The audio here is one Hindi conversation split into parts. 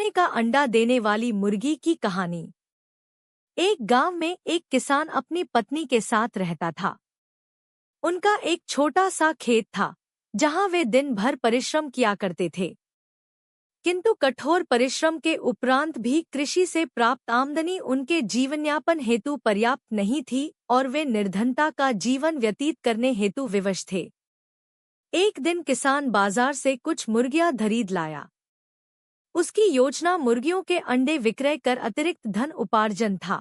सोने का अंडा देने वाली मुर्गी की कहानी। एक गांव में एक किसान अपनी पत्नी के साथ रहता था। उनका एक छोटा सा खेत था जहां वे दिन भर परिश्रम किया करते थे। किंतु कठोर परिश्रम के उपरांत भी कृषि से प्राप्त आमदनी उनके जीवनयापन हेतु पर्याप्त नहीं थी और वे निर्धनता का जीवन व्यतीत करने हेतु विवश थे। एक दिन किसान बाजार से कुछ मुर्गियां खरीद लाया। उसकी योजना मुर्गियों के अंडे विक्रय कर अतिरिक्त धन उपार्जन था।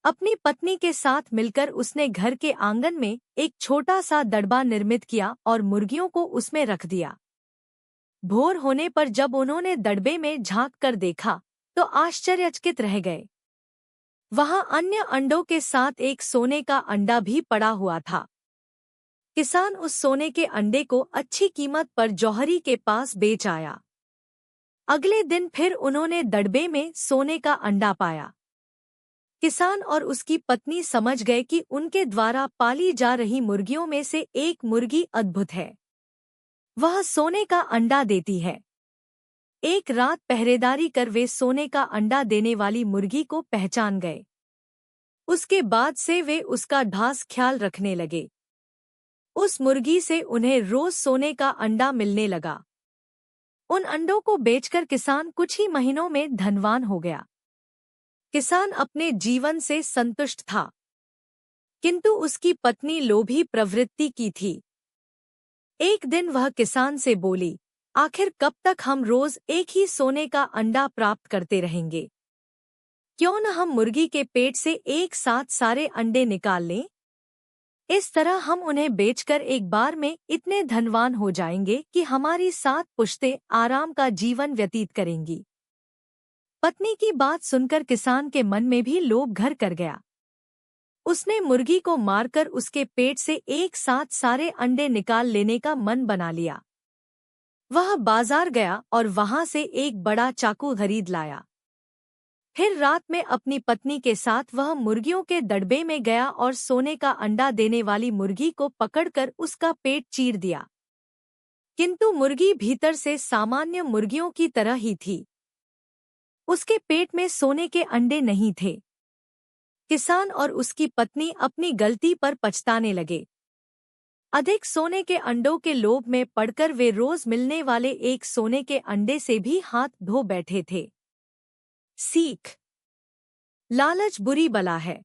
अपनी पत्नी के साथ मिलकर उसने घर के आंगन में एक छोटा सा दड़बा निर्मित किया और मुर्गियों को उसमें रख दिया। भोर होने पर जब उन्होंने दड़बे में झांक कर देखा तो आश्चर्यचकित रह गए। वहां अन्य अंडों के साथ एक सोने का अंडा भी पड़ा हुआ था। किसान उस सोने के अंडे को अच्छी कीमत पर जौहरी के पास बेच आया। अगले दिन फिर उन्होंने दड़बे में सोने का अंडा पाया। किसान और उसकी पत्नी समझ गए कि उनके द्वारा पाली जा रही मुर्गियों में से एक मुर्गी अद्भुत है। वह सोने का अंडा देती है। एक रात पहरेदारी कर वे सोने का अंडा देने वाली मुर्गी को पहचान गए। उसके बाद से वे उसका खास ख्याल रखने लगे। उस मुर्गी से उन्हें रोज सोने का अंडा मिलने लगा। उन अंडों को बेचकर किसान कुछ ही महीनों में धनवान हो गया। किसान अपने जीवन से संतुष्ट था, किंतु उसकी पत्नी लोभी प्रवृत्ति की थी। एक दिन वह किसान से बोली, आखिर कब तक हम रोज एक ही सोने का अंडा प्राप्त करते रहेंगे? क्यों न हम मुर्गी के पेट से एक साथ सारे अंडे निकाल लें? इस तरह हम उन्हें बेचकर एक बार में इतने धनवान हो जाएंगे कि हमारी 7 पुश्तें आराम का जीवन व्यतीत करेंगी। पत्नी की बात सुनकर किसान के मन में भी लोभ घर कर गया। उसने मुर्गी को मारकर उसके पेट से एक साथ सारे अंडे निकाल लेने का मन बना लिया। वह बाजार गया और वहां से एक बड़ा चाकू खरीद लाया। फिर रात में अपनी पत्नी के साथ वह मुर्गियों के दड़बे में गया और सोने का अंडा देने वाली मुर्गी को पकड़कर उसका पेट चीर दिया। किंतु मुर्गी भीतर से सामान्य मुर्गियों की तरह ही थी। उसके पेट में सोने के अंडे नहीं थे। किसान और उसकी पत्नी अपनी गलती पर पछताने लगे। अधिक सोने के अंडों के लोभ में पड़कर वे रोज मिलने वाले एक सोने के अंडे से भी हाथ धो बैठे थे। सीख: लालच बुरी बला है।